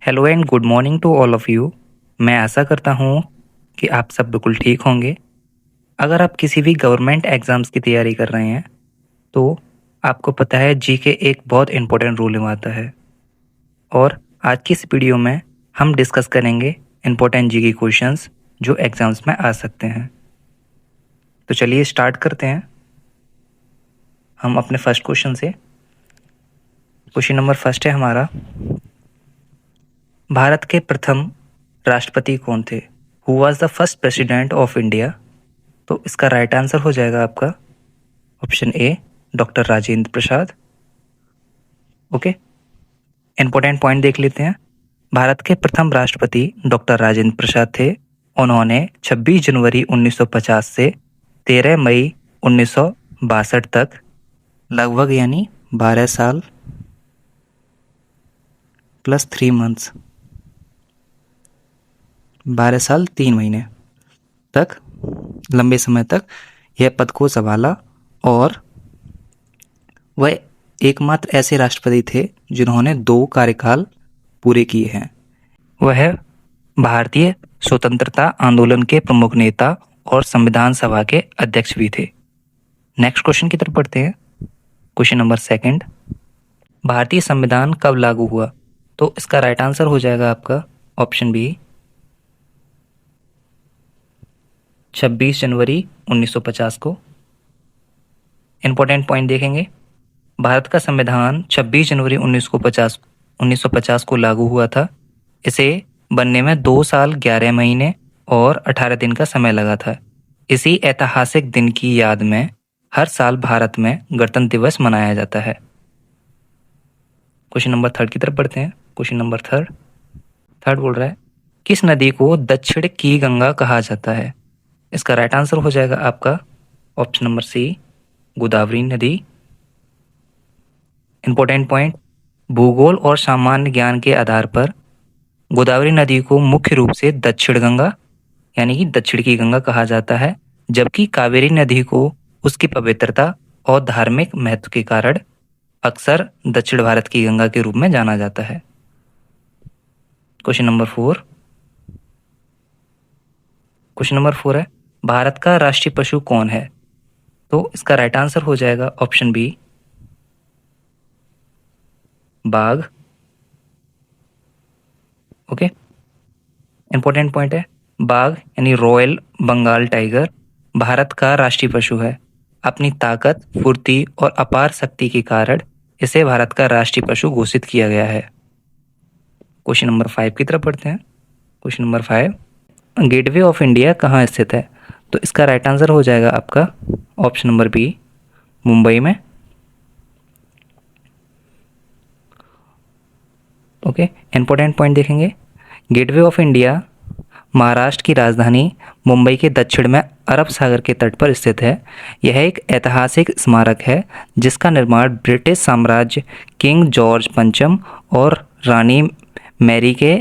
Hello and good morning to all of you. मैं आशा करता हूँ कि आप सब बिल्कुल ठीक होंगे। अगर आप किसी भी गवर्नमेंट एग्ज़ाम्स की तैयारी कर रहे हैं, तो आपको पता है जीके एक बहुत इम्पोर्टेंट रोल निभाता है। और आज की इस वीडियो में हम डिस्कस करेंगे इम्पोर्टेंट जीके क्वेश्चंस जो एग्ज़ाम्स में आ सकते हैं। तो चलिए स्टार्ट करते हैं हम अपने फर्स्ट क्वेश्चन से। क्वेश्चन नंबर फर्स्ट है हमारा, भारत के प्रथम राष्ट्रपति कौन थे? Who was the first president of India? तो इसका राइट आंसर हो जाएगा आपका option A, doctor Rajendra Prasad. Okay, important point देख लेते हैं। भारत के प्रथम राष्ट्रपति डॉक्टर राजेंद्र प्रसाद थे। उन्होंने 26 जनवरी 1950 से 13 मई 1962 तक लगभग यानी 12 साल प्लस 3 मंथ्स 12 साल 3 महीने तक लंबे समय तक यह पद को संभाला और वह एकमात्र ऐसे राष्ट्रपति थे जिन्होंने 2 कार्यकाल पूरे किए हैं। वह भारतीय स्वतंत्रता आंदोलन के प्रमुख नेता और संविधान सभा के अध्यक्ष भी थे। नेक्स्ट क्वेश्चन की तरफ बढ़ते हैं। क्वेश्चन नंबर सेकंड, भारतीय संविधान कब लागू हुआ? तो इसका राइट आंसर हो जाएगा आपका ऑप्शन बी, 26 जनवरी 1950 को। इंपॉर्टेंट पॉइंट देखेंगे, भारत का संविधान 26 जनवरी 1950 को लागू हुआ था। इसे बनने में 2 साल 11 महीने और 18 दिन का समय लगा था। इसी ऐतिहासिक दिन की याद में हर साल भारत में गणतंत्र दिवस मनाया जाता है। क्वेश्चन नंबर थर्ड की तरफ बढ़ते हैं। क्वेश्चन नंबर थर्ड बोल रहा है, किस नदी को दक्षिण की गंगा कहा जाता है? इसका राइट आंसर हो जाएगा आपका ऑप्शन नंबर सी, गोदावरी नदी। इंपॉर्टेंट पॉइंट, भूगोल और सामान्य ज्ञान के आधार पर गोदावरी नदी को मुख्य रूप से दक्षिण गंगा यानी कि दक्षिण की गंगा कहा जाता है, जबकि कावेरी नदी को उसकी पवित्रता और धार्मिक महत्व के कारण अक्सर दक्षिण भारत की गंगा के रूप में जाना जाता है। Question number 4। क्वेश्चन नंबर 4 है, भारत का राष्ट्रीय पशु कौन है? तो इसका राइट आंसर हो जाएगा ऑप्शन बी, बाघ। ओके, इंपॉर्टेंट पॉइंट है, बाघ यानी रॉयल बंगाल टाइगर भारत का राष्ट्रीय पशु है। अपनी ताकत, फुर्ती और अपार शक्ति के कारण इसे भारत का राष्ट्रीय पशु घोषित किया गया है। क्वेश्चन नंबर 5 की तरफ बढ़ते हैं। Question number 5, gateway of India कहाँ स्थित है? तो इसका राइट आंसर हो जाएगा आपका ऑप्शन नंबर बी, मुंबई में। ओके, इंपॉर्टेंट पॉइंट देखेंगे, गेटवे ऑफ इंडिया महाराष्ट्र की राजधानी मुंबई के दक्षिण में अरब सागर के तट पर स्थित है। यह एक ऐतिहासिक स्मारक है जिसका निर्माण ब्रिटिश साम्राज्य किंग जॉर्ज पंचम और रानी मैरी के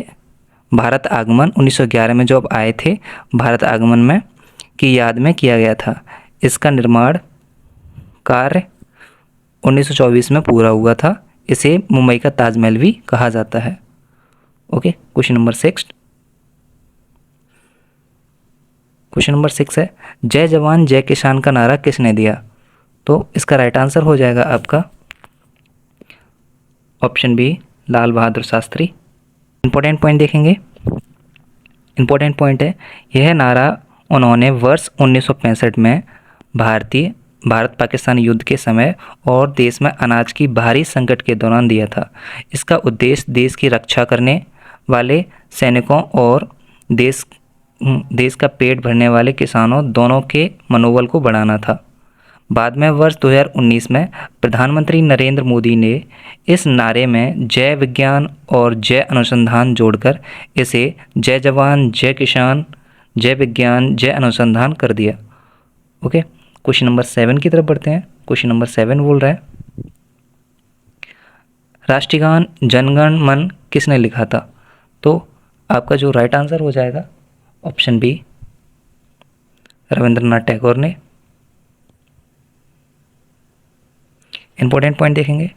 भारत आगमन 1911 में जब आए थे भारत आगमन में की याद में किया गया था। इसका निर्माण कार्य 1924 में पूरा हुआ था। इसे मुंबई का ताजमहल भी कहा जाता है। Okay, question number 6। Question number 6 है, जय जवान जय किसान का नारा किसने दिया? तो इसका राइट आंसर हो जाएगा आपका option B, Lal Bahadur Shastri. Important point देखेंगे, इंपॉर्टेंट पॉइंट है, यह नारा उन्होंने वर्ष 1965 में भारत पाकिस्तान युद्ध के समय और देश में अनाज की भारी संकट के दौरान दिया था। इसका उद्देश्य देश की रक्षा करने वाले सैनिकों और देश का पेट भरने वाले किसानों दोनों के मनोबल को बढ़ाना था। बाद में वर्ष 2019 में प्रधानमंत्री नरेंद्र मोदी ने इस नारे में जय विज्ञान और जय अनुसंधान जोड़कर इसे जय जवान जय किसान जय विज्ञान जय अनुसंधान कर दिया। ओके, क्वेश्चन नंबर 7 की तरफ बढ़ते हैं। क्वेश्चन नंबर 7 बोल रहा है, राष्ट्रीय गान जनगण मन किसने लिखा था? तो आपका जो राइट आंसर हो जाएगा ऑप्शन बी, रविंद्रनाथ टैगोर ने। इंपॉर्टेंट पॉइंट देखेंगे,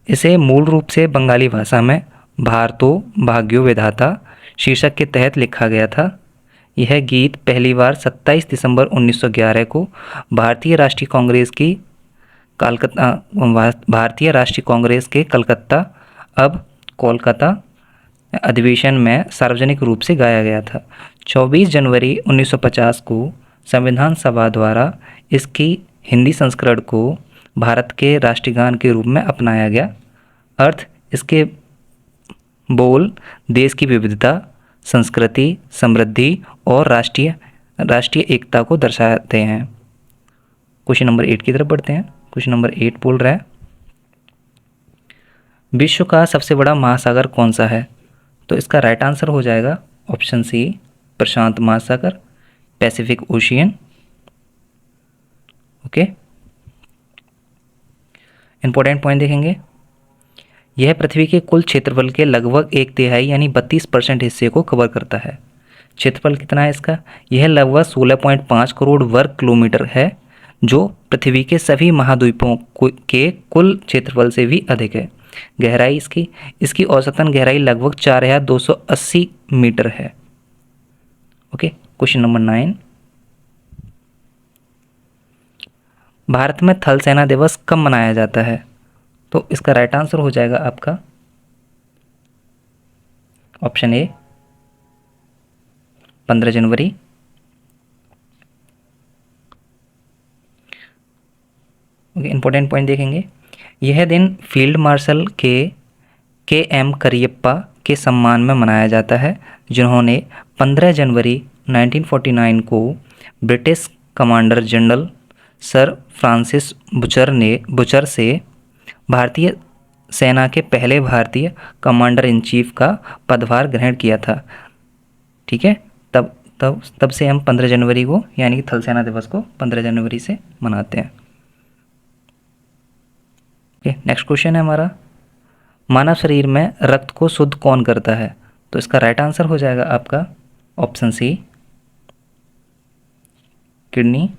इसे मूल रूप से बंगाली भाषा में भारतो भाग्यो विधाता शीर्षक के तहत लिखा गया था। यह गीत पहली बार 27 दिसंबर 1911 को भारतीय राष्ट्रीय कांग्रेस के कलकत्ता अब कोलकाता अधिवेशन में सार्वजनिक रूप से गाया गया था। 24 जनवरी 1950 को संविधान सभा द्वारा इसकी हिंदी संस्करण को भारत के राष्ट्रगान के रूप में अपनाया गया। अर्थ इसके बोल देश की विविधता, संस्कृति, समृद्धि और राष्ट्रीय एकता को दर्शाते हैं। क्वेश्चन नंबर 8 की तरफ बढ़ते हैं। क्वेश्चन नंबर 8 बोल रहा है, विश्व का सबसे बड़ा महासागर कौन सा है? तो इसका राइट आंसर हो जाएगा ऑप्शन सी, प्रशांत महासागर, Pacific ocean. Okay, important point देखेंगे। यह पृथ्वी के कुल क्षेत्रफल के लगभग 1/3 यानी 32% हिस्से को कवर करता है। क्षेत्रफल कितना है इसका? यह लगभग 16.5 करोड़ वर्ग किलोमीटर है, जो पृथ्वी के सभी महाद्वीपों के कुल क्षेत्रफल से भी अधिक है। गहराई इसकी औसतन गहराई लगभग 4280 मीटर है। ओके, क्वेश्चन नंबर 9, भारत में थल सेना दिवस कब मनाया जाता है? तो इसका राइट आंसर हो जाएगा आपका option A, 15 January. Okay, important point देखेंगे। यह दिन फील्ड मार्शल के एम करियप्पा के सम्मान में मनाया जाता है, जिन्होंने 15 जनवरी 1949 को British commander general sir Francis butcher से भारतीय सेना के पहले भारतीय कमांडर इन चीफ का पदभार ग्रहण किया था। ठीक है, तब से हम 15 जनवरी को यानी कि थल सेना दिवस को 15 जनवरी से मनाते हैं। ओके, नेक्स्ट क्वेश्चन है हमारा, मानव शरीर में रक्त को शुद्ध कौन करता है? तो इसका राइट आंसर हो जाएगा आपका option C, kidney.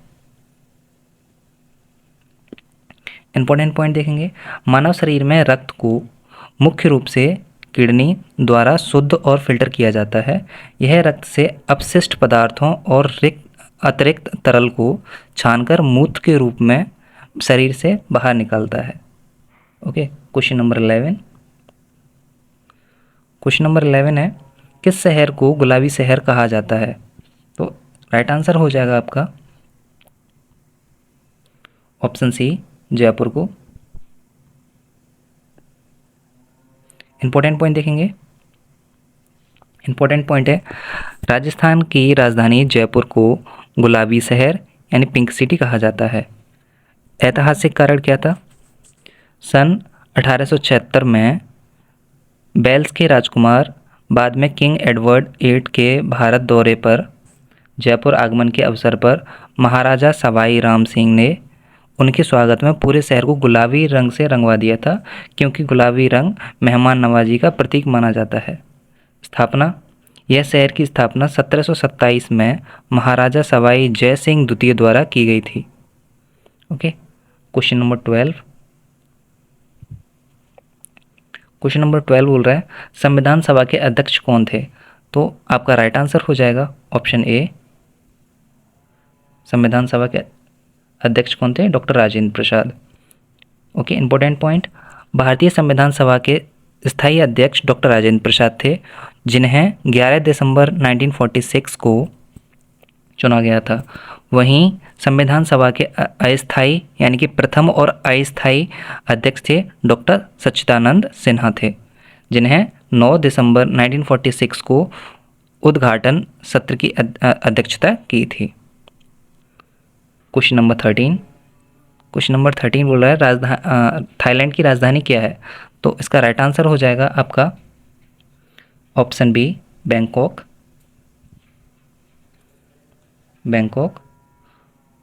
Important point देखेंगे। मानव शरीर में रक्त को मुख्य रूप से किडनी द्वारा शुद्ध और फिल्टर किया जाता है। यह रक्त से अपशिष्ट पदार्थों और अतिरिक्त तरल को छानकर मूत्र के रूप में शरीर से बाहर निकलता है। Okay, question number 11। Question number 11 है, किस शहर को गुलाबी शहर कहा जाता है? तो राइट आंसर हो जाएगा आपका ऑप्शन सी, जयपुर को। इंपॉर्टेंट पॉइंट देखेंगे। इंपॉर्टेंट पॉइंट है, राजस्थान की राजधानी जयपुर को गुलाबी शहर यानी पिंक सिटी कहा जाता है। ऐतिहासिक कारण क्या था? सन 1876 में वेल्स के राजकुमार, बाद में किंग एडवर्ड 8 के भारत दौरे पर जयपुर आगमन के अवसर पर महाराजा सवाई राम सिंह ने उनके स्वागत में पूरे शहर को गुलाबी रंग से रंगवा दिया था, क्योंकि गुलाबी रंग मेहमान नवाजी का प्रतीक माना जाता है। स्थापना, यह शहर की स्थापना 1727 में महाराजा सवाई जय सिंह द्वितीय द्वारा की गई थी। Okay, question number 12। Question number 12 बोल रहा है, संविधान सभा के अध्यक्ष कौन थे? तो आपका राइट आंसर हो जाएगा ऑप्शन ए, संविधान सभा के अध्यक्ष कौन थे? Doctor Rajendra Prasad. Okay, important point, भारतीय संविधान सभा के स्थायी अध्यक्ष डॉक्टर राजेंद्र प्रसाद थे, जिन्हें 11 दिसंबर 1946 को चुना गया था। वहीं संविधान सभा के अस्थायी यानी कि प्रथम और अस्थायी अध्यक्ष थे डॉक्टर सच्चिदानंद सिन्हा थे, जिन्हें 9 दिसंबर 1946 को उद्घाटन सत्र की अध्यक्षता की थी। Question number 13। क्वेश्चन नंबर 13 बोल रहा है, थाईलैंड की राजधानी क्या है? तो इसका राइट आंसर हो जाएगा आपका option B, Bangkok. Bangkok.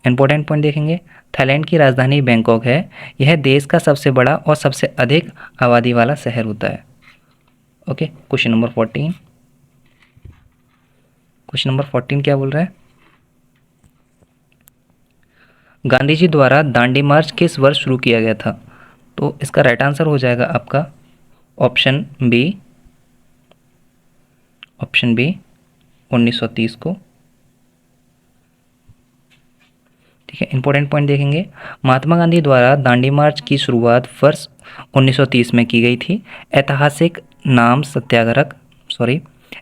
Important point देखेंगे, थाईलैंड की राजधानी बैंकॉक है। यह देश का सबसे बड़ा और सबसे अधिक आबादी वाला शहर होता है। Okay, question number 14। Question number 14 क्या बोल रहा है, गांधी जी द्वारा दांडी मार्च किस वर्ष शुरू किया गया था? तो इसका राइट आंसर हो जाएगा आपका ऑप्शन बी, ऑप्शन बी 1930 को। ठीक है, इंपॉर्टेंट पॉइंट देखेंगे। महात्मा गांधी द्वारा दांडी मार्च की शुरुआत वर्ष 1930 में की गई थी। ऐतिहासिक नाम सत्याग्रह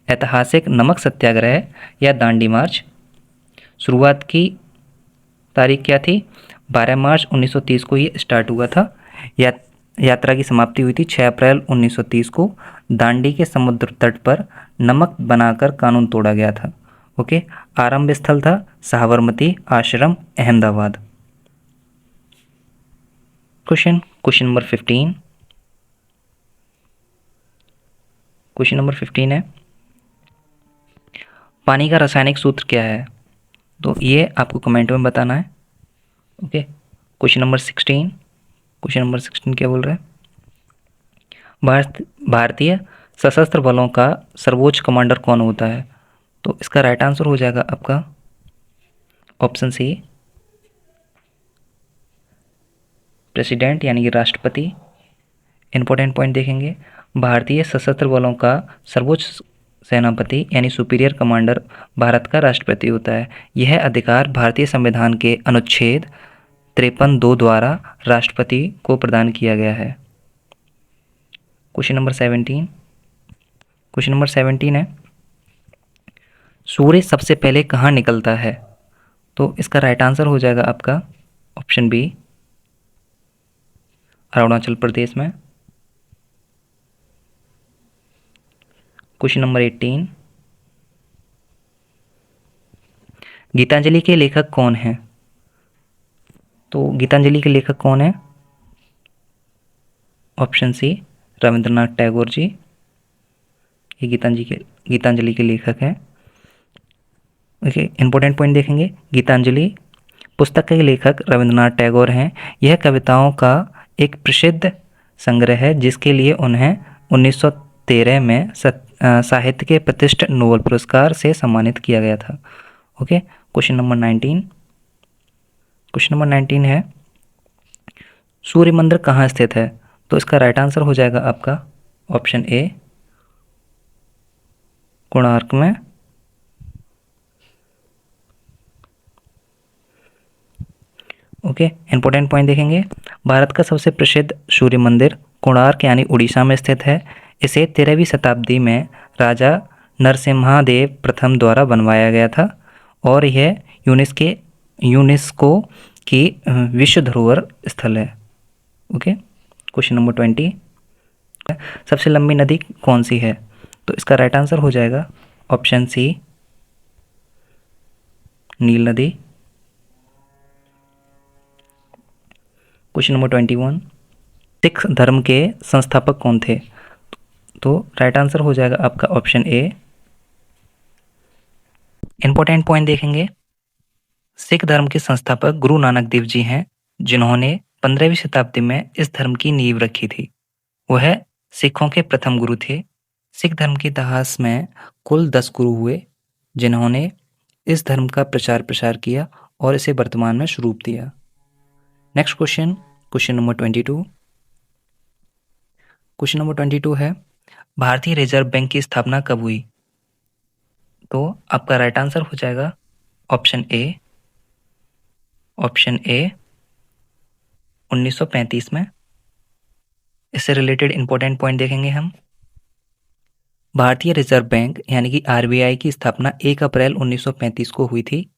ऐतिहासिक नमक सत्याग्रह या दांडी मार्च शुरुआत की तारीख क्या थी? 12 मार्च 1930 को ये स्टार्ट हुआ था। यात्रा की समाप्ति हुई थी 6 अप्रैल 1930 को। दांडी के समुद्र तट पर नमक बनाकर कानून तोड़ा गया था। ओके, आरंभ स्थल था साबरमती आश्रम, Ahmedabad. Question number 15। Question number 15 है, पानी का रासायनिक सूत्र क्या है? तो ये आपको कमेंट में बताना है। Okay, question number 16। Question number 16 क्या बोल रहा है? भारतीय सशस्त्र बलों का सर्वोच्च कमांडर कौन होता है? तो इसका राइट आंसर हो जाएगा आपका ऑप्शन सी, प्रेसिडेंट यानी कि राष्ट्रपति। इंपॉर्टेंट पॉइंट देखेंगे। भारतीय सशस्त्र बलों का सर्वोच्च सेनापति यानी सुपीरियर कमांडर भारत का राष्ट्रपति होता है। यह अधिकार भारतीय संविधान के अनुच्छेद 53(2) द्वारा राष्ट्रपति को प्रदान किया गया है। Question number 17। क्वेश्चन नंबर 17 है, सूर्य सबसे पहले कहाँ निकलता है? तो इसका राइट आंसर हो जाएगा आपका ऑप्शन बी, अरुणाचल प्रदेश में। क्वेश्चन नंबर 18, गीतांजलि के लेखक कौन हैं? तो गीतांजलि के लेखक कौन है? Option C, Rabindranath Tagore ji. ये गीतांजलि के लेखक हैं। ओके, इंपॉर्टेंट पॉइंट देखेंगे। गीतांजलि पुस्तक के लेखक रविंद्रनाथ टैगोर हैं। यह कविताओं का एक प्रसिद्ध संग्रह है जिसके लिए उन्हें 1913 में साहित्य के प्रतिष्ठित नोबेल पुरस्कार से सम्मानित किया गया था। Okay, question number 19। Question number 19 है, सूर्य मंदिर कहाँ स्थित है? तो इसका राइट आंसर हो जाएगा आपका ऑप्शन ए, कोणार्क में। ओके, इंपॉर्टेंट पॉइंट देखेंगे। भारत का सबसे प्रसिद्ध सूर्य मंदिर कोणार्क यानी उड़ीसा में स्थित है। इसे 13वीं शताब्दी में राजा नरसिम्हादेव प्रथम द्वारा बनवाया गया था और यह यूनेस्को की विश्व धरोहर स्थल है। ओके, क्वेश्चन नंबर 20, सबसे लंबी नदी कौन सी है? तो इसका राइट आंसर हो जाएगा ऑप्शन सी, नील नदी। क्वेश्चन नंबर 21, सिख धर्म के संस्थापक कौन थे? तो राइट आंसर हो जाएगा आपका ऑप्शन ए। इंपॉर्टेंट पॉइंट देखेंगे। सिख धर्म के संस्थापक गुरु नानक देव जी हैं, जिन्होंने 15वीं शताब्दी में इस धर्म की नींव रखी थी। वह सिखों के प्रथम गुरु थे। सिख धर्म के इतिहास में कुल 10 गुरु हुए जिन्होंने इस धर्म का प्रचार प्रसार किया और इसे वर्तमान में स्वरूप दिया। Next question, question number 22। Question number 22 है, भारतीय रिजर्व बैंक की स्थापना कब हुई? तो आपका राइट आंसर हो जाएगा ऑप्शन ए, 1935 में। इससे रिलेटेड इंपॉर्टेंट पॉइंट देखेंगे हम। भारतीय रिजर्व बैंक यानी कि आरबीआई की स्थापना 1 अप्रैल 1935 को हुई थी।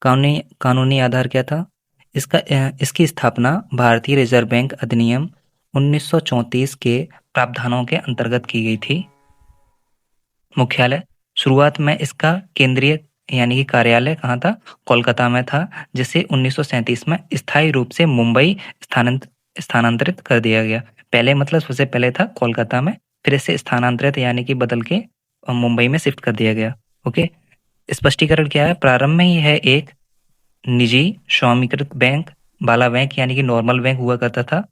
कानूनी आधार क्या था इसकी स्थापना? भारतीय रिजर्व बैंक अधिनियम 1934 के प्रावधानों के अंतर्गत की गई थी। मुख्यालय शुरुआत में इसका केंद्रीय यानी कि कार्यालय कहाँ था? कोलकाता में था, जिसे 1937 में स्थायी रूप से मुंबई स्थानांतरित कर दिया गया। पहले मतलब सबसे पहले था कोलकाता में, फिर इसे स्थानांतरित यानी कि बदल के मुंबई में शिफ्ट कर दिया गया। ओके, स्पष्टीकरण क्या है? प्रारंभ में ही है एक निजी स्वामीकृत बैंक, बाला बैंक यानी कि नॉर्मल बैंक हुआ करता था,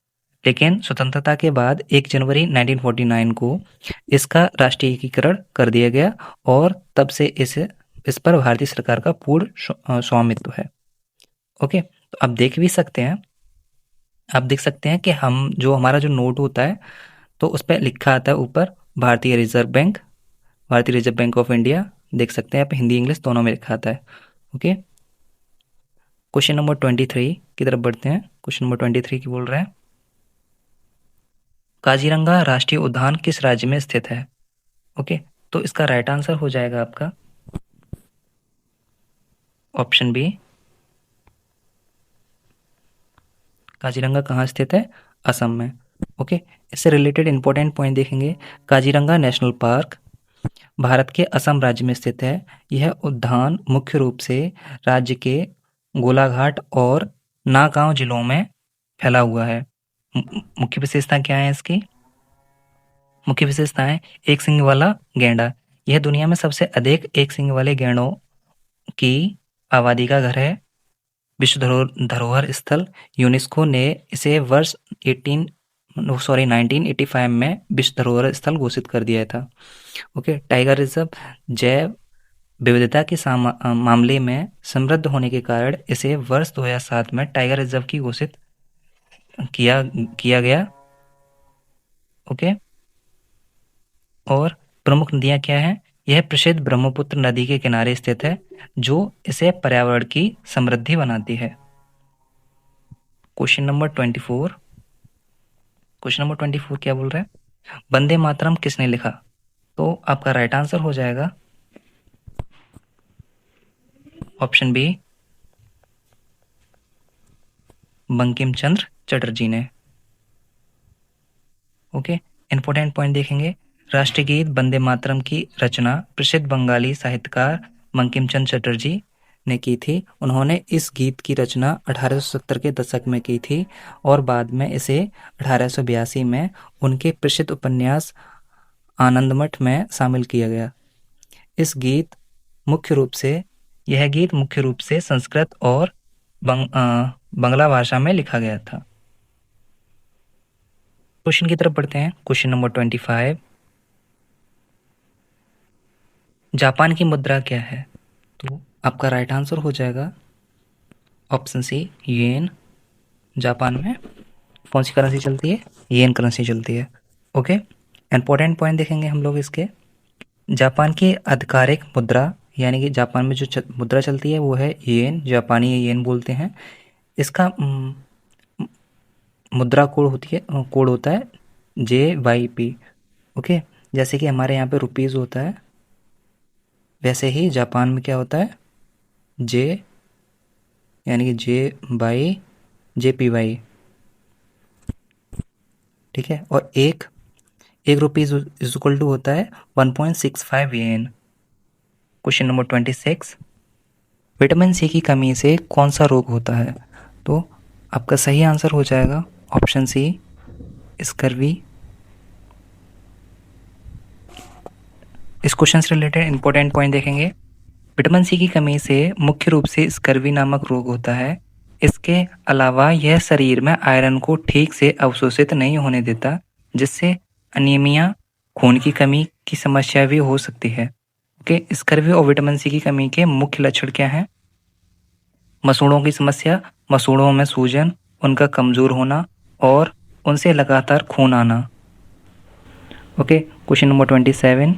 लेकिन स्वतंत्रता के बाद 1 जनवरी 1949 को इसका राष्ट्रीयकरण कर दिया गया और तब से इस पर भारतीय सरकार का पूर्ण स्वामित्व है। ओके, तो आप देख सकते हैं कि हमारा जो नोट होता है तो उस पर लिखा आता है ऊपर भारतीय रिजर्व बैंक, भारतीय रिजर्व बैंक ऑफ इंडिया, देख सकते हैं आप, हिंदी इंग्लिश दोनों में लिखा आता है। ओके, क्वेश्चन नंबर 23 की तरफ बढ़ते हैं। क्वेश्चन नंबर 23 की बोल रहा है, काजीरंगा राष्ट्रीय उद्यान किस राज्य में स्थित है? ओके, तो इसका राइट आंसर हो जाएगा आपका ऑप्शन बी, काजीरंगा कहाँ स्थित है? असम में। ओके, इससे रिलेटेड इंपॉर्टेंट पॉइंट देखेंगे। काजीरंगा नेशनल पार्क भारत के असम राज्य में स्थित है। यह उद्यान मुख्य रूप से राज्य के गोलाघाट और नागांव जिलों में फैला हुआ है। मुख्य विशेषता क्या है इसकी? मुख्य विशेषताएं, एक सींग वाला गैंडा, यह दुनिया में सबसे अधिक एक सींग वाले गैंडों की आबादी का घर है। विश्व धरोहर स्थल, यूनेस्को ने इसे वर्ष 1985 में विश्व धरोहर स्थल घोषित कर दिया था। ओके, टाइगर रिजर्व जैव विविधता के मामले में समृद्ध होने के कारण इसे वर्ष 2007 में टाइगर रिजर्व की घोषित किया गया। ओके, और प्रमुख नदियां क्या हैं? यह प्रसिद्ध ब्रह्मपुत्र नदी के किनारे स्थित है, जो इसे पर्यावरण की समृद्धि बनाती है। क्वेश्चन नंबर 24, क्वेश्चन नंबर 24 क्या बोल रहा है? वंदे मातरम किसने लिखा? तो आपका राइट आंसर हो जाएगा ऑप्शन बी, बंकिम चंद्र चटर्जी ने। ओके, इंपॉर्टेंट पॉइंट देखेंगे। राष्ट्रीय गीत वंदे मातरम की रचना प्रसिद्ध बंगाली साहित्यकार बंकिम चंद्र चटर्जी ने की थी। उन्होंने इस गीत की रचना 1870 के दशक में की थी और बाद में इसे 1882 में उनके प्रसिद्ध उपन्यास आनंदमठ में शामिल किया गया। यह गीत मुख्य रूप से संस्कृत और बंगला भाषा में लिखा गया था। क्वेश्चन की तरफ बढ़ते हैं। क्वेश्चन नंबर 25, जापान की मुद्रा क्या है? तो आपका राइट आंसर हो जाएगा ऑप्शन सी, येन। जापान में कौन सी करेंसी चलती है? येन करेंसी चलती है। ओके, इंपॉर्टेंट पॉइंट देखेंगे हम लोग इसके। जापान की आधिकारिक मुद्रा, यानी कि जापान में जो मुद्रा चलती है वो है येन, जापानी येन बोलते हैं। इसका मुद्रा कोड होता है JYP। ओके, जैसे कि हमारे यहाँ पे रुपीज़ होता है, वैसे ही जापान में क्या होता है? जे, यानी कि JPY। ठीक है, और एक रुपीज़ इज इक्वल टू होता है 1.65 येन। क्वेश्चन नंबर 26, विटामिन सी की कमी से कौन सा रोग होता है? तो आपका सही आंसर हो जाएगा ऑप्शन सी, स्कर्वी। इस क्वेश्चन से रिलेटेड इंपॉर्टेंट पॉइंट देखेंगे। विटामिन सी की कमी से मुख्य रूप से स्कर्वी नामक रोग होता है। इसके अलावा यह शरीर में आयरन को ठीक से अवशोषित नहीं होने देता, जिससे अनीमिया, खून की कमी की समस्या भी हो सकती है। ओके, स्कर्वी और विटामिन सी की कमी के मुख्य लक्षण क्या हैं? मसूड़ों की समस्या, मसूड़ों में सूजन, उनका कमजोर होना और उनसे लगातार खून आना। Okay, question number 27,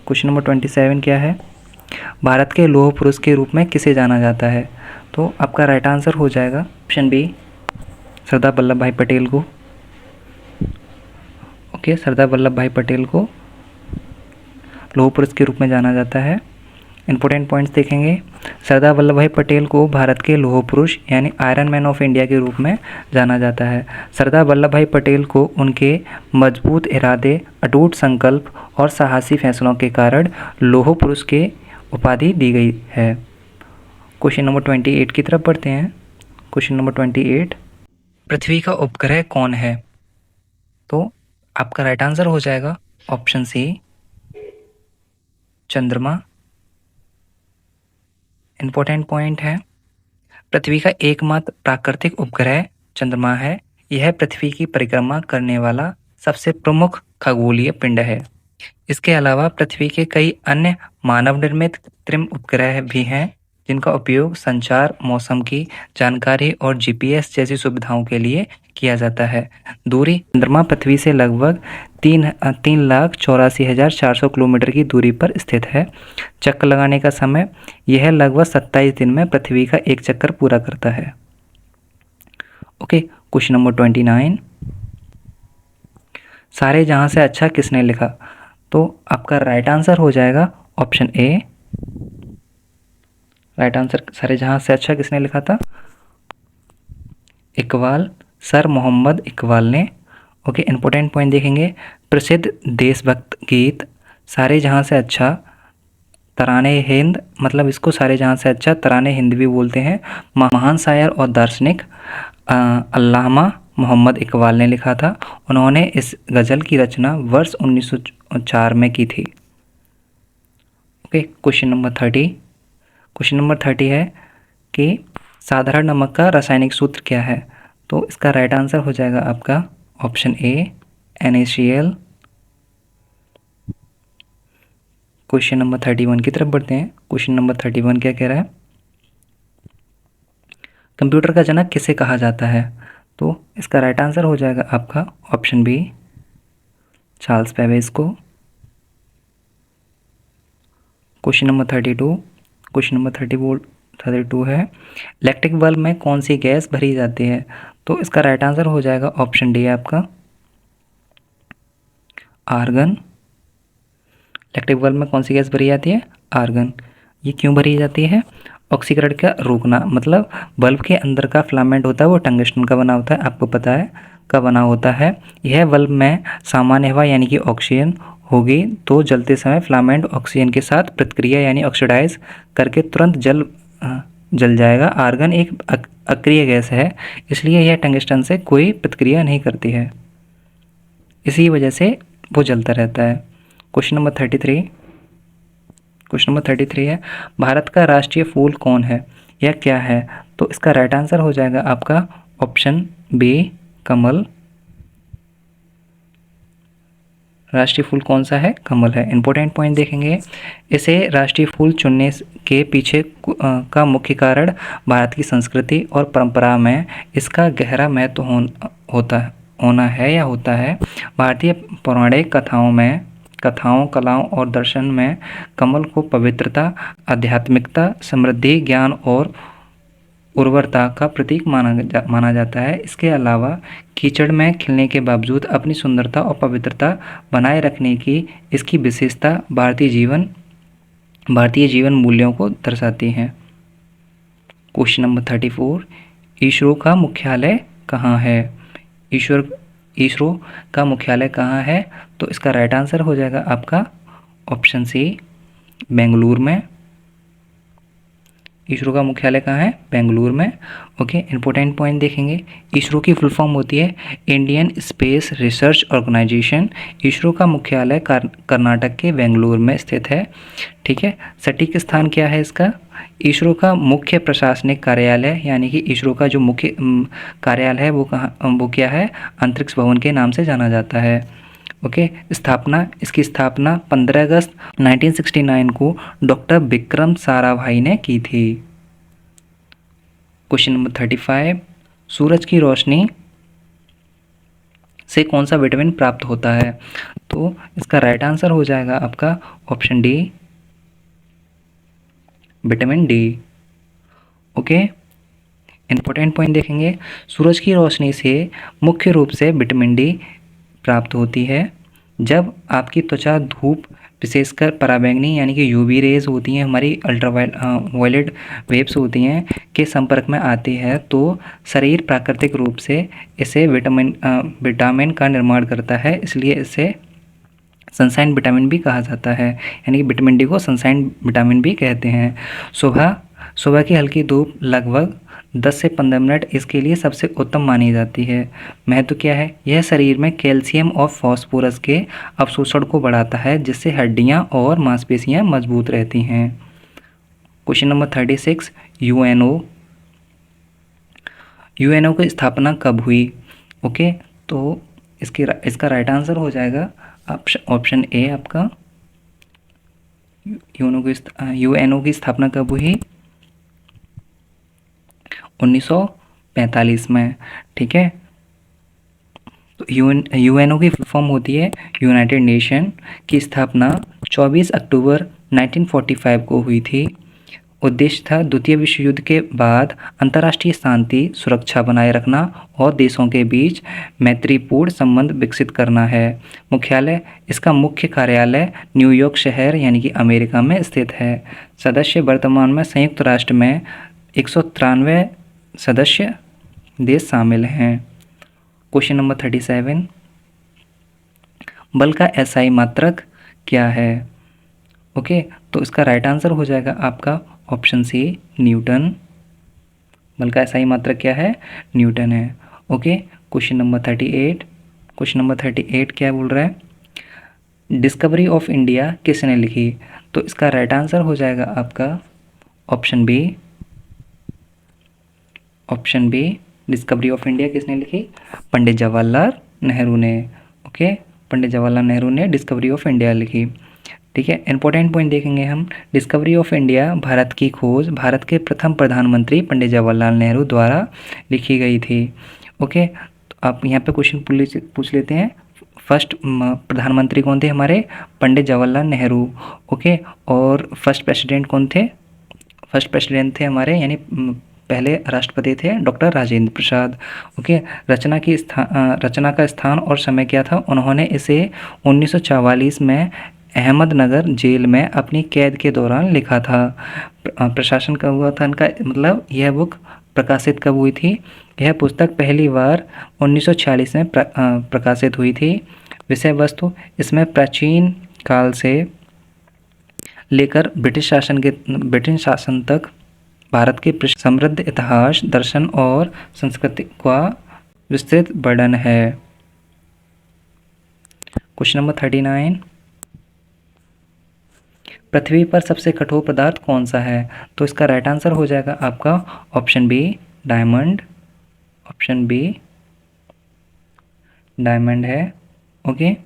question number 27 क्या है? भारत के लौह पुरुष के रूप में किसे जाना जाता है? तो आपका राइट आंसर हो जाएगा ऑप्शन बी, सरदार वल्लभ भाई पटेल को। ओके, सरदार वल्लभ भाई पटेल को लौह पुरुष के रूप में जाना जाता है। इंपॉर्टेंट पॉइंट्स देखेंगे। सरदार वल्लभ भाई पटेल को भारत के लौह पुरुष यानी आयरन मैन ऑफ इंडिया के रूप में जाना जाता है। सरदार वल्लभ भाई पटेल को उनके मजबूत इरादे, अटूट संकल्प और साहसी फैसलों के कारण लौह पुरुष के उपाधि दी गई है। क्वेश्चन नंबर 28 की तरफ बढ़ते हैं। क्वेश्चन नंबर 28, पृथ्वी का उपग्रह कौन है? तो आपका राइट आंसर हो जाएगा ऑप्शन सी, चंद्रमा। इंपॉर्टेंट पॉइंट है, पृथ्वी का एकमात्र प्राकृतिक उपग्रह चंद्रमा है। यह पृथ्वी की परिक्रमा करने वाला सबसे प्रमुख खगोलीय पिंड है। इसके अलावा पृथ्वी के कई अन्य मानव निर्मित कृत्रिम उपग्रह भी हैं, जिनका उपयोग संचार, मौसम की जानकारी और GPS जैसी सुविधाओं के लिए किया जाता है। दूरी चंद्रमा पृथ्वी से लगभग 3,84,400 किलोमीटर की दूरी पर स्थित है। चक्कर लगाने का समय यह लगभग 27 दिन में पृथ्वी का एक चक्कर पूरा करता है। ओके, क्वेश्चन नंबर 29, सारे जहां से अच्छा किसने लिखा? तो आपका राइट आंसर हो जाएगा ऑप्शन ए। राइट आंसर सारे जहां से अच्छा किसने लिखा था? इकबाल, सर मोहम्मद इकबाल ने। ओके, इंपॉर्टेंट पॉइंट देखेंगे। प्रसिद्ध देशभक्त गीत सारे जहां से अच्छा तराने हिंद, मतलब इसको सारे जहां से अच्छा तराने हिंद भी बोलते हैं, महान शायर और दार्शनिक अल्लामा मोहम्मद इकबाल ने लिखा था। उन्होंने इस गज़ल की रचना वर्ष 1904 में की थी। Okay, question number 30। Question number 30 है कि साधारण नमक का रासायनिक सूत्र क्या है? तो इसका राइट आंसर हो जाएगा आपका option A, NaCl। Question number 31 की तरफ बढ़ते हैं। क्वेश्चन नंबर 31 क्या कह रहा है? कंप्यूटर का जनक किसे कहा जाता है? तो इसका राइट आंसर हो जाएगा आपका ऑप्शन बी, चार्ल्स बेबेज को। Question number 32। क्वेश्चन नंबर 32 है, इलेक्ट्रिक बल्ब में कौन सी गैस भरी जाती है? तो इसका राइट आंसर हो जाएगा ऑप्शन डी आपका, आर्गन। इलेक्ट्रिक बल्ब में कौन सी गैस भरी जाती है? आर्गन। ये क्यों भरी जाती है? ऑक्सीकरण का रोकना, मतलब बल्ब के अंदर का फिलामेंट होता है वो टंगस्टन का बना होता है, आपको पता है का बना होता है। यह बल्ब में सामान्य हवा यानी कि ऑक्सीजन होगी तो जलते समय फिलामेंट ऑक्सीजन के साथ प्रतिक्रिया यानी ऑक्सीडाइज करके तुरंत जल जाएगा। आर्गन एक अक्रिय गैस है, इसलिए यह टंगस्टन से कोई प्रतिक्रिया नहीं करती है, इसी वजह से वो जलता रहता है। Question number 33। क्वेश्चन नंबर 33 है, भारत का राष्ट्रीय फूल कौन है या क्या है? तो इसका राइट आंसर हो जाएगा आपका ऑप्शन बी, कमल। राष्ट्रीय फूल कौन सा है? कमल है। इंपॉर्टेंट पॉइंट देखेंगे, इसे राष्ट्रीय फूल चुनने के पीछे का मुख्य कारण भारत की संस्कृति और परंपरा में इसका गहरा महत्व होना है या होता है। भारतीय पौराणिक कथाओं, कलाओं और दर्शन में कमल को पवित्रता, आध्यात्मिकता, समृद्धि, ज्ञान और उर्वरता का प्रतीक माना जाता है। इसके अलावा कीचड़ में खिलने के बावजूद अपनी सुंदरता और पवित्रता बनाए रखने की इसकी विशेषता भारतीय जीवन मूल्यों को दर्शाती है। क्वेश्चन नंबर 34, इसरो का मुख्यालय कहाँ है? इसरो का मुख्यालय कहाँ है? तो इसका राइट आंसर हो जाएगा आपका ऑप्शन सी, बेंगलुरु में। इसरो का मुख्यालय कहाँ है? बेंगलुरु में। ओके, इंपॉर्टेंट पॉइंट देखेंगे, इसरो की फुल फॉर्म होती है Indian Space Research Organisation. ISRO का मुख्यालय कर्नाटक के बेंगलुरु में स्थित है। ठीक है, सटीक स्थान क्या है इसका? इसरो का मुख्य प्रशासनिक कार्यालय यानी कि इसरो का जो मुख्य कार्यालय है वो क्या है? अंतरिक्ष भवन के नाम से जाना जाता है। ओके, इसकी स्थापना 15 अगस्त 1969 को डॉक्टर विक्रम साराभाई ने की थी। क्वेश्चन नंबर 35, सूरज की रोशनी से कौन सा विटामिन प्राप्त होता है? तो इसका राइट आंसर हो जाएगा आपका option D, vitamin D. Okay, important point देखेंगे, सूरज की रोशनी से मुख्य रूप से विटामिन डी प्राप्त होती है। जब आपकी त्वचा धूप, विशेषकर पराबैंगनी यानी कि यूवी रेज होती हैं, हमारी अल्ट्रावायलेट वेव्स होती हैं, के संपर्क में आती है तो शरीर प्राकृतिक रूप से इसे विटामिन का निर्माण करता है, इसलिए इसे सनसाइन विटामिन भी कहा जाता है, यानी कि विटामिन डी को सनसाइन विटामिन भी कहते हैं। सुबह की हल्की धूप लगभग 10 से 15 मिनट इसके लिए सबसे उत्तम मानी जाती है। महत्व क्या है? यह शरीर में कैल्शियम और फास्फोरस के अवशोषण को बढ़ाता है, जिससे हड्डियां और मांसपेशियां मजबूत रहती हैं। क्वेश्चन नंबर 36, यूएनओ की स्थापना कब हुई? ओके, तो इसका राइट आंसर हो जाएगा ऑप्शन ए आपका, यूएनओ की स्थापना कब हुई? 1945 में। ठीक है, तो यूएनओ की फुल फॉर्म होती है यूनाइटेड नेशन, की स्थापना 24 अक्टूबर 1945 को हुई थी। उद्देश्य था द्वितीय विश्व युद्ध के बाद अंतर्राष्ट्रीय शांति सुरक्षा बनाए रखना और देशों के बीच मैत्रीपूर्ण संबंध विकसित करना है। मुख्यालय, इसका मुख्य कार्यालय न्यूयॉर्क शहर यानी कि अमेरिका में स्थित है। सदस्य वर्तमान में संयुक्त राष्ट्र में 193 सदस्य देश शामिल हैं। क्वेश्चन नंबर 37, बल का एसआई मात्रक क्या है? ओके, तो इसका राइट आंसर हो जाएगा आपका ऑप्शन सी, न्यूटन। बल का एसआई मात्रक क्या है? न्यूटन है। Okay, question number 38, question number 38 क्या बोल रहा है? डिस्कवरी ऑफ इंडिया किसने लिखी? तो इसका राइट आंसर हो जाएगा आपका option B, option B, Discovery of India किसने लिखी? पंडित जवाहरलाल नेहरू ने। ओके, पंडित जवाहरलाल नेहरू ने डिस्कवरी ऑफ इंडिया लिखी। ठीक है, इंपॉर्टेंट पॉइंट देखेंगे हम। डिस्कवरी ऑफ इंडिया, भारत की खोज, भारत के प्रथम प्रधानमंत्री पंडित जवाहरलाल नेहरू द्वारा लिखी गई थी। ओके, तो आप यहाँ पे क्वेश्चन पूछ लेते हैं। फर्स्ट प्रधानमंत्री कौन थे हमारे? पंडित जवाहरलाल नेहरू। ओके, और फर्स्ट प्रेसिडेंट कौन थे? फर्स्ट प्रेसिडेंट थे हमारे यानी पहले राष्ट्रपति थे डॉक्टर राजेंद्र प्रसाद। ओके, रचना का स्थान और समय क्या था? उन्होंने इसे 1944 में अहमदनगर जेल में अपनी कैद के दौरान लिखा था। प्रशासन कब हुआ था इनका, मतलब यह बुक प्रकाशित कब हुई थी? यह पुस्तक पहली बार 1946 में प्रकाशित हुई थी। विषय वस्तु, इसमें प्राचीन काल से लेकर ब्रिटिश शासन तक भारत के समृद्ध इतिहास, दर्शन और संस्कृति का विस्तृत वर्णन है। क्वेश्चन नंबर 39, पृथ्वी पर सबसे कठोर पदार्थ कौन सा है? तो इसका राइट आंसर हो जाएगा आपका option B, diamond. Option B, diamond है। ओके,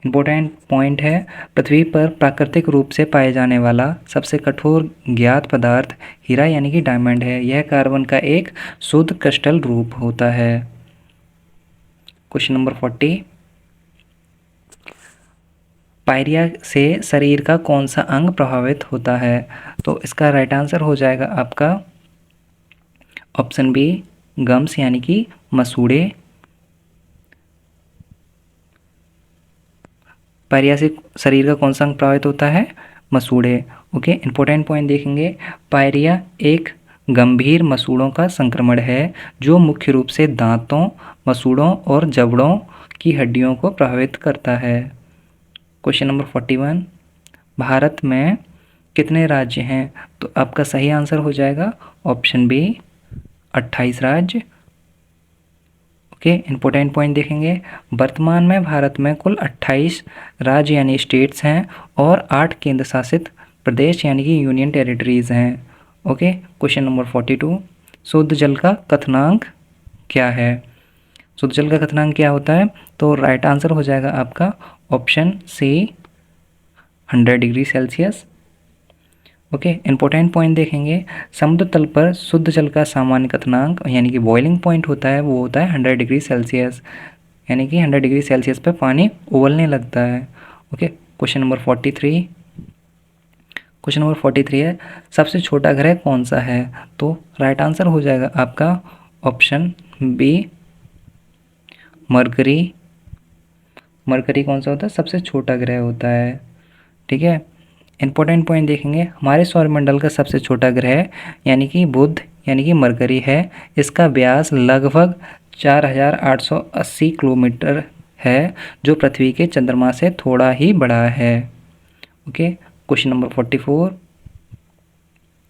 इंपॉर्टेंट पॉइंट है, पृथ्वी पर प्राकृतिक रूप से पाए जाने वाला सबसे कठोर ज्ञात पदार्थ हीरा यानी कि डायमंड है। यह कार्बन का एक शुद्ध क्रिस्टल रूप होता है। क्वेश्चन नंबर 40, पायरिया से शरीर का कौन सा अंग प्रभावित होता है? तो इसका राइट आंसर हो जाएगा आपका ऑप्शन बी, गम्स यानी कि मसूड़े। पायरिया से शरीर का कौन सा अंग प्रभावित होता है? मसूड़े। ओके, इंपॉर्टेंट पॉइंट देखेंगे। पायरिया एक गंभीर मसूड़ों का संक्रमण है जो मुख्य रूप से दांतों, मसूड़ों और जबड़ों की हड्डियों को प्रभावित करता है। क्वेश्चन नंबर 41, भारत में कितने राज्य हैं? तो आपका सही आंसर हो जाएगा ऑप्शन बी, 28 राज्य। ओके, इंपॉर्टेंट पॉइंट देखेंगे। वर्तमान में भारत में कुल 28 राज्य यानी स्टेट्स हैं और 8 केंद्र शासित प्रदेश यानी कि यूनियन टेरिटरीज हैं। ओके, क्वेश्चन नंबर 42, शुद्ध जल का क्वथनांक क्या है? शुद्ध जल का क्वथनांक क्या होता है? तो राइट आंसर हो जाएगा आपका option C, 100 degree Celsius. Okay, important point देखेंगे। समुद्र तल पर शुद्ध जल का सामान्य क्वथनांक यानी कि बॉइलिंग पॉइंट होता है, वो होता है 100 डिग्री सेल्सियस, यानी कि 100 डिग्री सेल्सियस पे पानी उबलने लगता है। Okay, question number 43, question number 43 है, सबसे छोटा ग्रह कौन सा है? तो राइट आंसर हो जाएगा आपका ऑप्शन बी, मरकरी। मरकरी कौन सा होता है? सबसे छोटा ग्रह होता है। ठीक है, इंपॉर्टेंट पॉइंट देखेंगे। हमारे सौरमंडल का सबसे छोटा ग्रह यानी कि बुध यानी कि मरकरी है। इसका व्यास लगभग 4880 किलोमीटर है जो पृथ्वी के चंद्रमा से थोड़ा ही बड़ा है। Okay, question number 44,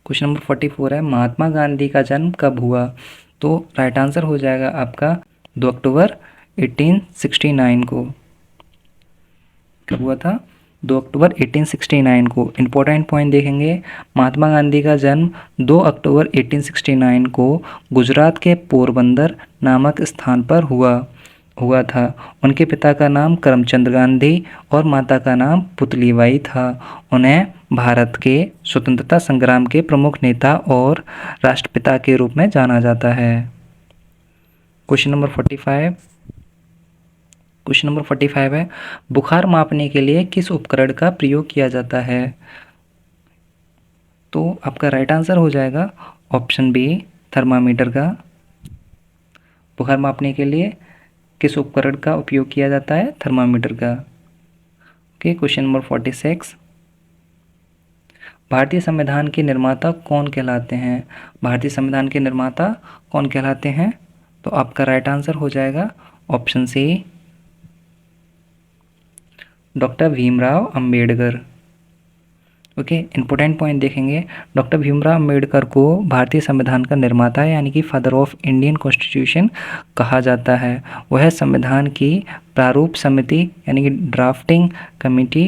question number 44 है, महात्मा गांधी का जन्म कब हुआ? तो राइट आंसर हो जाएगा आपका 2 अक्टूबर 1869 को। कब हुआ था? 2 अक्टूबर 1869 को। इंपॉर्टेंट पॉइंट देखेंगे। महात्मा गांधी का जन्म 2 अक्टूबर 1869 को गुजरात के पोरबंदर नामक स्थान पर हुआ था। उनके पिता का नाम करमचंद गांधी और माता का नाम पुतलीबाई था। उन्हें भारत के स्वतंत्रता संग्राम के प्रमुख नेता और राष्ट्रपिता के रूप में जाना जाता है। क्वेश्चन नंबर 45, क्वेश्चन नंबर 45 है, बुखार मापने के लिए किस उपकरण का प्रयोग किया जाता है? तो आपका राइट आंसर हो जाएगा ऑप्शन बी, थर्मामीटर का। बुखार मापने के लिए किस उपकरण का उपयोग किया जाता है? थर्मामीटर का। ओके, क्वेश्चन नंबर 46, भारतीय संविधान के निर्माता कौन कहलाते हैं? भारतीय संविधान के निर्माता कौन कहलाते हैं? तो आपका राइट आंसर हो जाएगा option C, doctor Bhimrao Ambedkar. Okay, important point देखेंगे। डॉक्टर भीमराव अंबेडकर को भारतीय संविधान का निर्माता यानी कि फादर ऑफ इंडियन कॉन्स्टिट्यूशन कहा जाता है। वह संविधान की प्रारूप समिति यानी कि ड्राफ्टिंग कमेटी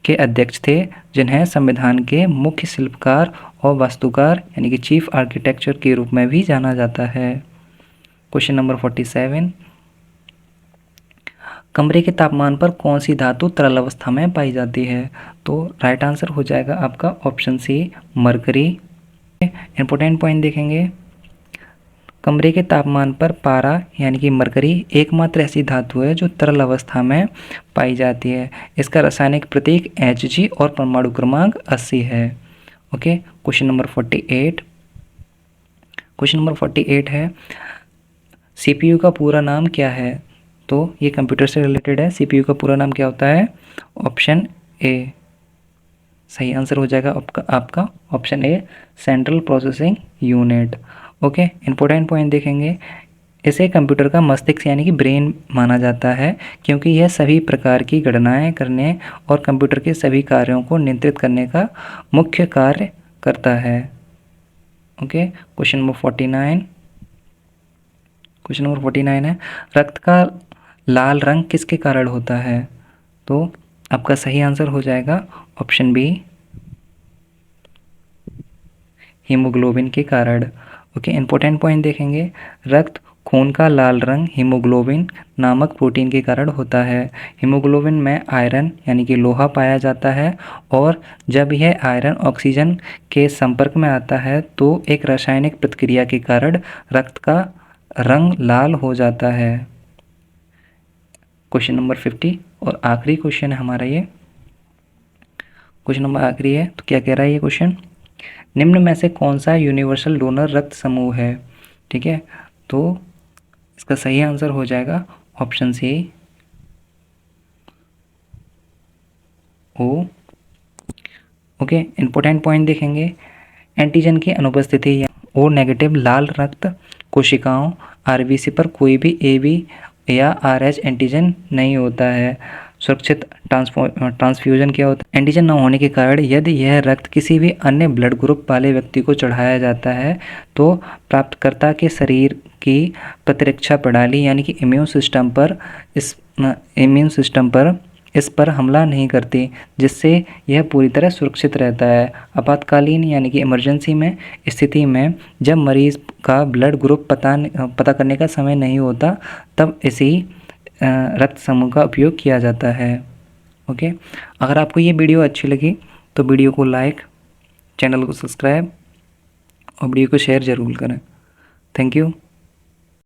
के अध्यक्ष थे, जिन्हें संविधान के मुख्य शिल्पकार और वास्तुकार यानी कि चीफ आर्किटेक्चर के रूप में भी जाना जाता है। क्वेश्चन नंबर 47, कमरे के तापमान पर कौन सी धातु तरल अवस्था में पाई जाती है? तो राइट आंसर हो जाएगा आपका option C, mercury. Important point देखेंगे। कमरे के तापमान पर पारा यानी कि मरकरी एकमात्र ऐसी धातु है जो तरल अवस्था में पाई जाती है। इसका रासायनिक प्रतीक Hg और परमाणु क्रमांक 80 है। Okay, question number 48, question number 48 है, CPU का पूरा नाम क्या है? तो ये कंप्यूटर से रिलेटेड है। CPU का पूरा नाम क्या होता है? ऑप्शन ए, सही आंसर हो जाएगा आपका option A, central processing unit. Okay, important point देखेंगे। इसे कंप्यूटर का मस्तिष्क यानी कि ब्रेन माना जाता है, क्योंकि यह सभी प्रकार की गणनाएं करने और कंप्यूटर के सभी कार्यों को नियंत्रित करने का मुख्य कार्य करता है। Okay, question number 49, question number 49 है, रक्त का लाल रंग किसके कारण होता है? तो आपका सही आंसर हो जाएगा ऑप्शन बी, हीमोग्लोबिन के कारण। ओके, इंपॉर्टेंट पॉइंट देखेंगे। रक्त खून का लाल रंग हीमोग्लोबिन नामक प्रोटीन के कारण होता है। हीमोग्लोबिन में आयरन यानी कि लोहा पाया जाता है, और जब यह आयरन ऑक्सीजन के संपर्क में आता है तो एक रासायनिक प्रतिक्रिया के कारण रक्त का रंग लाल हो जाता है। क्वेश्चन नंबर 50 और आखिरी क्वेश्चन है हमारा ये। क्वेश्चन नंबर आखिरी है, तो क्या कह रहा है ये क्वेश्चन? निम्न में से कौन सा यूनिवर्सल डोनर रक्त समूह है? ठीक है, तो इसका सही आंसर हो जाएगा ऑप्शन सी, ओ। ओके, इंपॉर्टेंट पॉइंट देखेंगे। एंटीजन की अनुपस्थिति और नेगेटिव लाल रक्त कोशिकाओं आरबीसी पर कोई भी एबी या आरएच एंटीजन नहीं होता है। सुरक्षित ट्रांसफ्यूजन क्या होता है? एंटीजन न होने के कारण यदि यह रक्त किसी भी अन्य ब्लड ग्रुप वाले व्यक्ति को चढ़ाया जाता है तो प्राप्तकर्ता के शरीर की प्रतिरक्षा प्रणाली यानी कि इम्यून सिस्टम पर इस पर हमला नहीं करती, जिससे यह पूरी तरह सुरक्षित रहता है। आपातकालीन यानी कि इमरजेंसी में स्थिति में जब मरीज का ब्लड ग्रुप पता करने का समय नहीं होता, तब इसी रक्त समूह का उपयोग किया जाता है। ओके, अगर आपको ये वीडियो अच्छी लगी तो वीडियो को लाइक, चैनल को सब्सक्राइब और वीडियो को शेयर ज़रूर करें। Thank you.